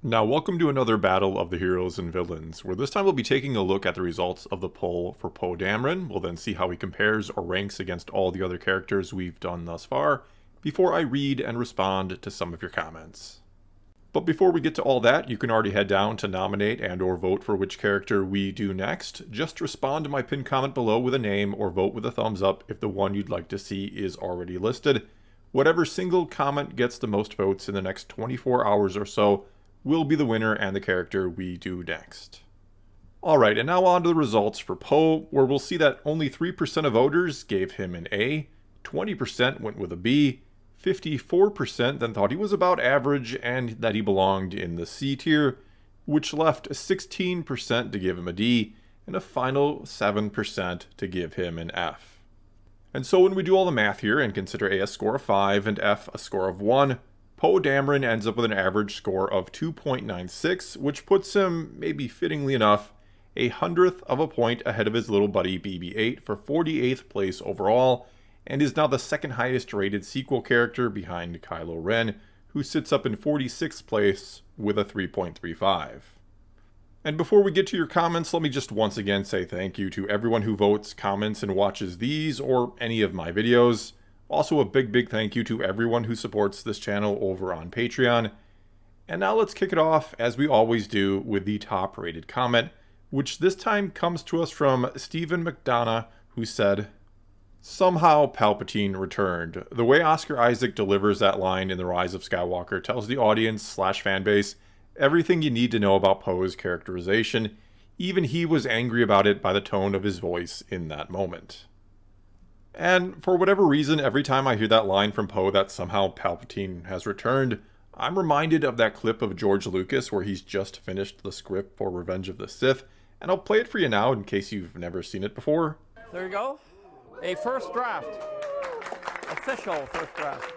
Now, welcome to another battle of the heroes and villains, where this time we'll be taking a look at the results of the poll for Poe Dameron. We'll then see how he compares or ranks against all the other characters we've done thus far, before I read and respond to some of your comments. But before we get to all that, you can already head down to nominate and or vote for which character we do next. Just respond to my pinned comment below with a name or vote with a thumbs up if the one you'd like to see is already listed. Whatever single comment gets the most votes in the next 24 hours or so will be the winner and the character we do next. Alright, and now on to the results for Poe, where we'll see that only 3% of voters gave him an A, 20% went with a B, 54% then thought he was about average and that he belonged in the C tier, which left 16% to give him a D, and a final 7% to give him an F. And so when we do all the math here and consider A a score of 5 and F a score of 1, Poe Dameron ends up with an average score of 2.96, which puts him, maybe fittingly enough, 1/100th of a point ahead of his little buddy BB-8 for 48th place overall, and is now the second highest rated sequel character behind Kylo Ren, who sits up in 46th place with a 3.35. And before we get to your comments, let me just once again say thank you to everyone who votes, comments, and watches these or any of my videos. Also a big thank you to everyone who supports this channel over on Patreon. And now let's kick it off, as we always do, with the top rated comment, which this time comes to us from Stephen McDonough, who said, "Somehow Palpatine returned. The way Oscar Isaac delivers that line in The Rise of Skywalker tells the audience / fanbase everything you need to know about Poe's characterization. Even he was angry about it by the tone of his voice in that moment." And for whatever reason, every time I hear that line from Poe that somehow Palpatine has returned, I'm reminded of that clip of George Lucas where he's just finished the script for Revenge of the Sith, and I'll play it for you now in case you've never seen it before. There you go. A first draft. Official first draft.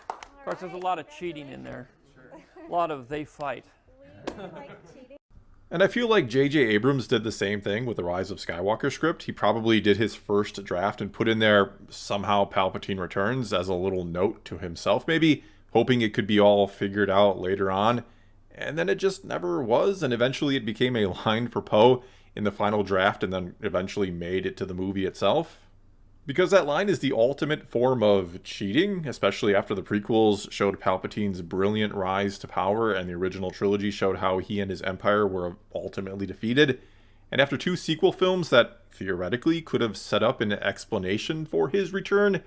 Of course, there's a lot of cheating in there. A lot of they fight. And I feel like J.J. Abrams did the same thing with the Rise of Skywalker script. He probably did his first draft and put in there somehow Palpatine returns as a little note to himself, maybe, hoping it could be all figured out later on. And then it just never was, and eventually it became a line for Poe in the final draft and then eventually made it to the movie itself. Because that line is the ultimate form of cheating, especially after the prequels showed Palpatine's brilliant rise to power and the original trilogy showed how he and his empire were ultimately defeated. And after 2 sequel films that theoretically could have set up an explanation for his return,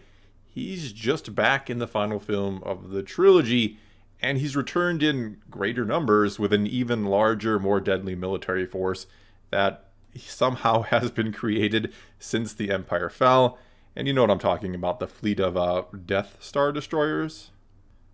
he's just back in the final film of the trilogy, and he's returned in greater numbers with an even larger, more deadly military force that somehow has been created since the Empire fell. And you know what I'm talking about, the fleet of Death Star destroyers.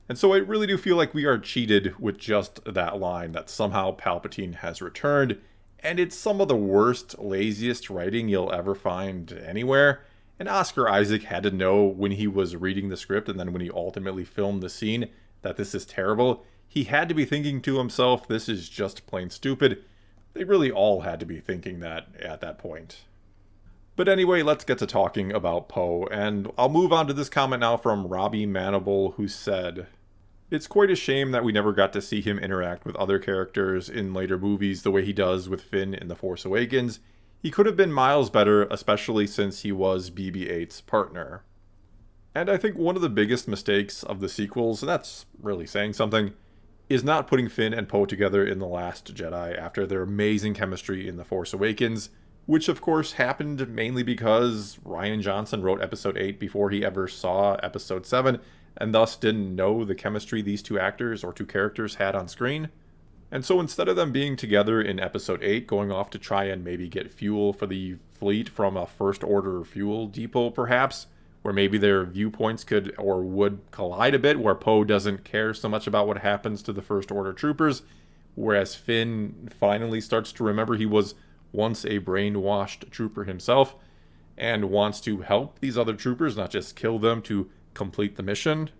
And so I really do feel like we are cheated with just that line, that somehow Palpatine has returned. And it's some of the worst, laziest writing you'll ever find anywhere. And Oscar Isaac had to know when he was reading the script and then when he ultimately filmed the scene that this is terrible. He had to be thinking to himself, this is just plain stupid. They really all had to be thinking that at that point. But anyway, let's get to talking about Poe, and I'll move on to this comment now from Robbie Manable, who said, "It's quite a shame that we never got to see him interact with other characters in later movies the way he does with Finn in The Force Awakens. He could have been miles better, especially since he was BB-8's partner." And I think one of the biggest mistakes of the sequels, and that's really saying something, is not putting Finn and Poe together in The Last Jedi after their amazing chemistry in The Force Awakens, which of course happened mainly because Rian Johnson wrote Episode 8 before he ever saw Episode 7, and thus didn't know the chemistry these two actors or two characters had on screen. And so instead of them being together in Episode 8, going off to try and maybe get fuel for the fleet from a First Order fuel depot perhaps, where maybe their viewpoints could or would collide a bit, where Poe doesn't care so much about what happens to the First Order troopers, whereas Finn finally starts to remember he was once a brainwashed trooper himself, and wants to help these other troopers, not just kill them to complete the mission.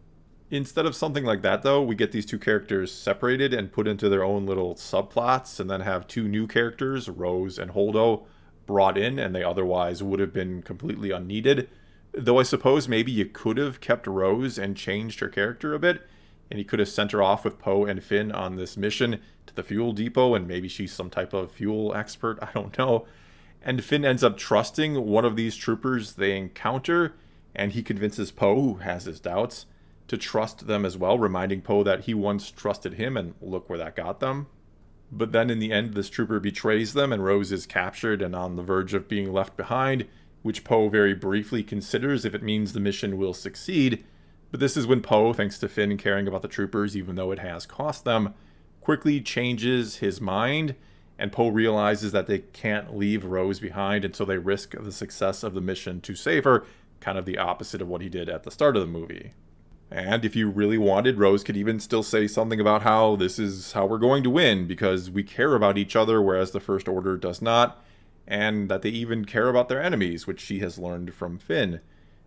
Instead of something like that, though, we get these two characters separated and put into their own little subplots, and then have 2 new characters, Rose and Holdo, brought in, and they otherwise would have been completely unneeded. Though I suppose maybe you could have kept Rose and changed her character a bit. and he could have sent her off with Poe and Finn on this mission to the fuel depot, and maybe she's some type of fuel expert, I don't know. And Finn ends up trusting one of these troopers they encounter, and he convinces Poe, who has his doubts, to trust them as well, reminding Poe that he once trusted him, and look where that got them. But then in the end, this trooper betrays them, and Rose is captured and on the verge of being left behind, which Poe very briefly considers if it means the mission will succeed. But this is when Poe, thanks to Finn caring about the troopers, even though it has cost them, quickly changes his mind, and Poe realizes that they can't leave Rose behind, and so they risk the success of the mission to save her, kind of the opposite of what he did at the start of the movie. And if you really wanted, Rose could even still say something about how this is how we're going to win, because we care about each other, whereas the First Order does not, and that they even care about their enemies, which she has learned from Finn.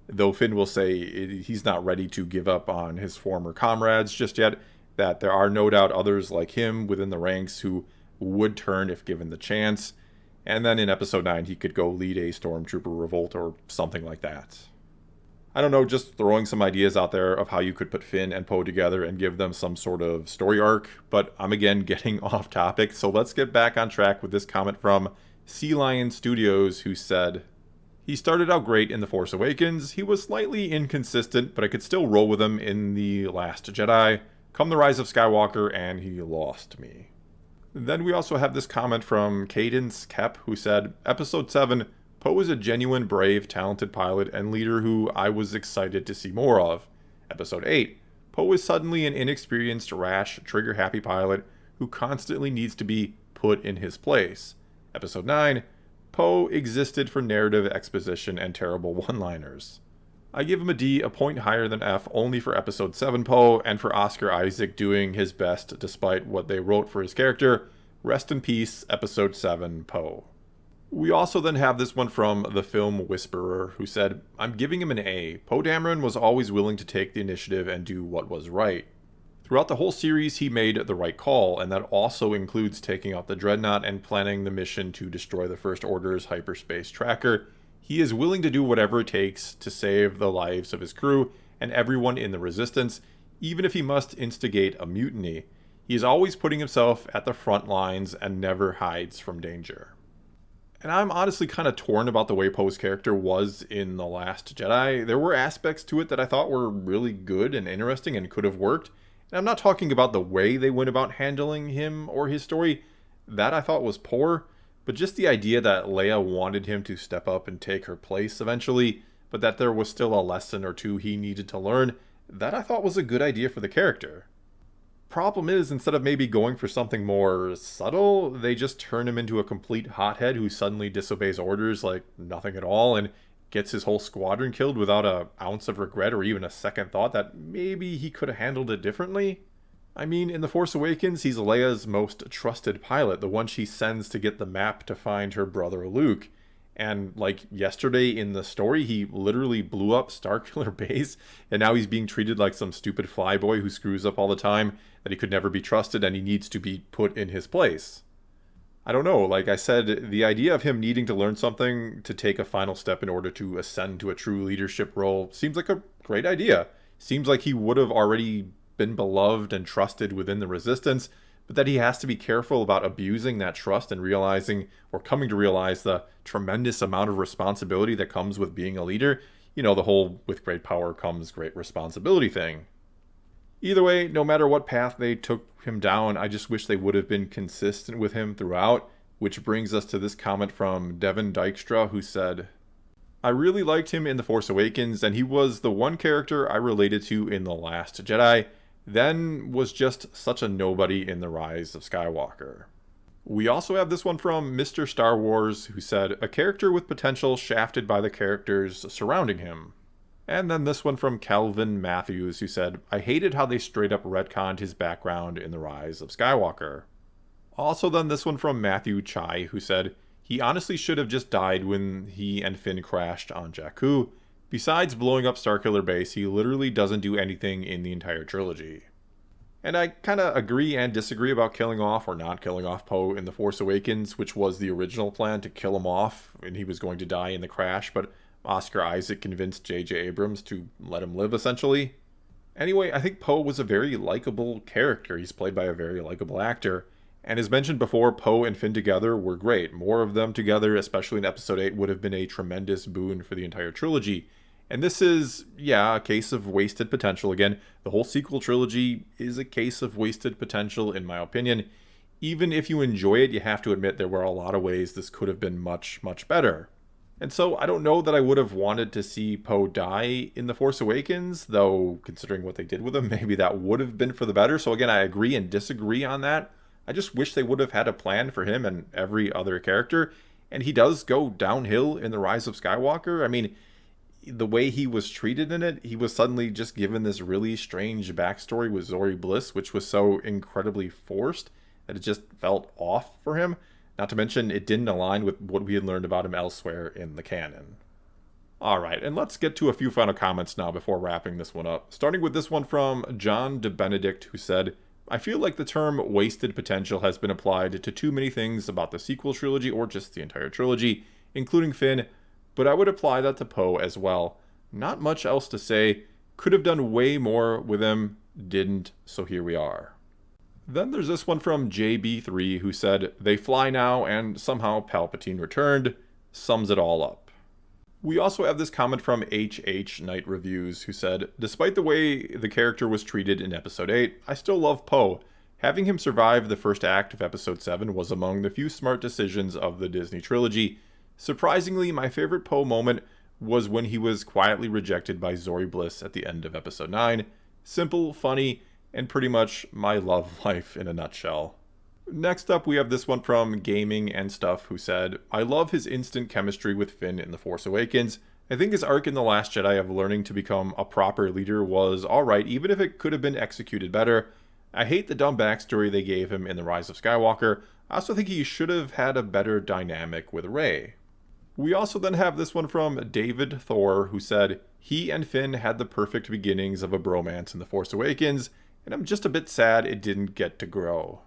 Though Finn will say he's not ready to give up on his former comrades just yet, that there are no doubt others like him within the ranks who would turn if given the chance, and then in episode 9 he could go lead a stormtrooper revolt or something like that. I don't know, just throwing some ideas out there of how you could put Finn and Poe together and give them some sort of story arc, but I'm again getting off topic, so let's get back on track with this comment from Sea Lion Studios, who said, "He started out great in The Force Awakens. He was slightly inconsistent, but I could still roll with him in The Last Jedi. Come The Rise of Skywalker, and he lost me." Then we also have this comment from Cadence Kep, who said, "Episode 7, Poe is a genuine, brave, talented pilot and leader who I was excited to see more of. Episode 8, Poe is suddenly an inexperienced, rash, trigger-happy pilot who constantly needs to be put in his place. Episode 9, Poe existed for narrative exposition and terrible one-liners. I give him a D, a point higher than F, only for Episode 7 Poe, and for Oscar Isaac doing his best despite what they wrote for his character. Rest in peace, Episode 7 Poe." We also then have this one from The Film Whisperer, who said, "I'm giving him an A. Poe Dameron was always willing to take the initiative and do what was right. Throughout the whole series, he made the right call, and that also includes taking out the Dreadnought and planning the mission to destroy the First Order's hyperspace tracker. He is willing to do whatever it takes to save the lives of his crew and everyone in the Resistance, even if he must instigate a mutiny. He is always putting himself at the front lines and never hides from danger." And I'm honestly kind of torn about the way Poe's character was in The Last Jedi. There were aspects to it that I thought were really good and interesting and could have worked. And I'm not talking about the way they went about handling him or his story. That I thought was poor. But just the idea that Leia wanted him to step up and take her place eventually, but that there was still a lesson or two he needed to learn, that I thought was a good idea for the character. Problem is, instead of maybe going for something more subtle, they just turn him into a complete hothead who suddenly disobeys orders like nothing at all and gets his whole squadron killed without an ounce of regret or even a second thought that maybe he could have handled it differently. I mean, in The Force Awakens, he's Leia's most trusted pilot, the one she sends to get the map to find her brother Luke. And like yesterday in the story, he literally blew up Starkiller Base, and now he's being treated like some stupid flyboy who screws up all the time, that he could never be trusted, and he needs to be put in his place. I don't know, like I said, the idea of him needing to learn something to take a final step in order to ascend to a true leadership role seems like a great idea. Seems like he would have already been beloved and trusted within the Resistance, but that he has to be careful about abusing that trust and realizing, or coming to realize, the tremendous amount of responsibility that comes with being a leader. You know, the whole with great power comes great responsibility thing. Either way, no matter what path they took him down, I just wish they would have been consistent with him throughout, which brings us to this comment from Devin Dykstra, who said, "I really liked him in The Force Awakens, and he was the one character I related to in The Last Jedi, then was just such a nobody in The Rise of Skywalker." We also have this one from Mr. Star Wars, who said, "A character with potential shafted by the characters surrounding him." And then this one from Calvin Matthews, who said, "I hated how they straight up retconned his background in The Rise of Skywalker." Also then this one from Matthew Chai, who said, "He honestly should have just died when he and Finn crashed on Jakku. Besides blowing up Starkiller Base, he literally doesn't do anything in the entire trilogy." And I kind of agree and disagree about killing off or not killing off Poe in The Force Awakens, which was the original plan, to kill him off and he was going to die in the crash, but Oscar Isaac convinced J.J. Abrams to let him live, essentially. Anyway, I think Poe was a very likable character. He's played by a very likable actor. And as mentioned before, Poe and Finn together were great. More of them together, especially in Episode 8, would have been a tremendous boon for the entire trilogy. And this is, yeah, a case of wasted potential. Again, the whole sequel trilogy is a case of wasted potential, in my opinion. Even if you enjoy it, you have to admit there were a lot of ways this could have been much, much better. And so I don't know that I would have wanted to see Poe die in The Force Awakens, though considering what they did with him, maybe that would have been for the better. So again, I agree and disagree on that. I just wish they would have had a plan for him and every other character. And he does go downhill in The Rise of Skywalker. I mean, the way he was treated in it, he was suddenly just given this really strange backstory with Zori Bliss, which was so incredibly forced that it just felt off for him. Not to mention, it didn't align with what we had learned about him elsewhere in the canon. Alright, and let's get to a few final comments now before wrapping this one up. Starting with this one from John DeBenedict, who said, I feel like the term wasted potential has been applied to too many things about the sequel trilogy or just the entire trilogy, including Finn, but I would apply that to Poe as well. Not much else to say. Could have done way more with him, didn't, so here we are. Then there's this one from JB3 who said, they fly now and somehow Palpatine returned. Sums it all up. We also have this comment from HH Night Reviews who said, despite the way the character was treated in Episode 8, I still love Poe. Having him survive the first act of Episode 7 was among the few smart decisions of the Disney trilogy. Surprisingly, my favorite Poe moment was when he was quietly rejected by Zori Bliss at the end of Episode 9. Simple, funny, and pretty much my love life in a nutshell. Next up, we have this one from Gaming and Stuff who said, I love his instant chemistry with Finn in The Force Awakens. I think his arc in The Last Jedi of learning to become a proper leader was alright, even if it could have been executed better. I hate the dumb backstory they gave him in The Rise of Skywalker. I also think he should have had a better dynamic with Rey. We also then have this one from David Thor who said, he and Finn had the perfect beginnings of a bromance in The Force Awakens, and I'm just a bit sad it didn't get to grow.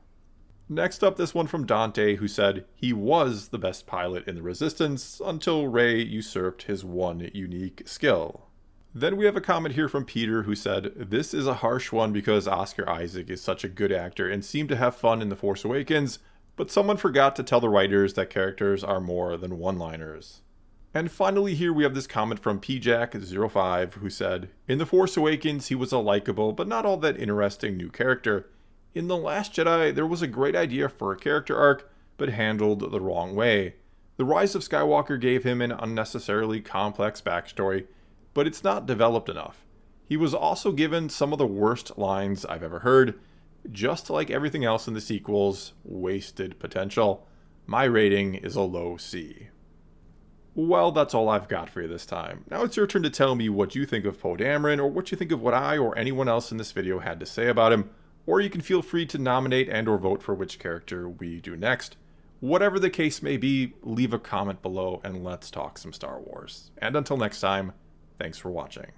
Next up, this one from Dante who said, he was the best pilot in the Resistance until Rey usurped his one unique skill. Then we have a comment here from Peter who said, this is a harsh one because Oscar Isaac is such a good actor and seemed to have fun in The Force Awakens, but someone forgot to tell the writers that characters are more than one-liners. And finally here we have this comment from PJack05 who said, in The Force Awakens he was a likable but not all that interesting new character. In The Last Jedi there was a great idea for a character arc but handled the wrong way. The Rise of Skywalker gave him an unnecessarily complex backstory, but it's not developed enough. He was also given some of the worst lines I've ever heard. Just like everything else in the sequels, wasted potential. My rating is a low C. Well, that's all I've got for you this time. Now it's your turn to tell me what you think of Poe Dameron, or what you think of what I or anyone else in this video had to say about him, or you can feel free to nominate and or vote for which character we do next. Whatever the case may be, leave a comment below and let's talk some Star Wars. And until next time, thanks for watching.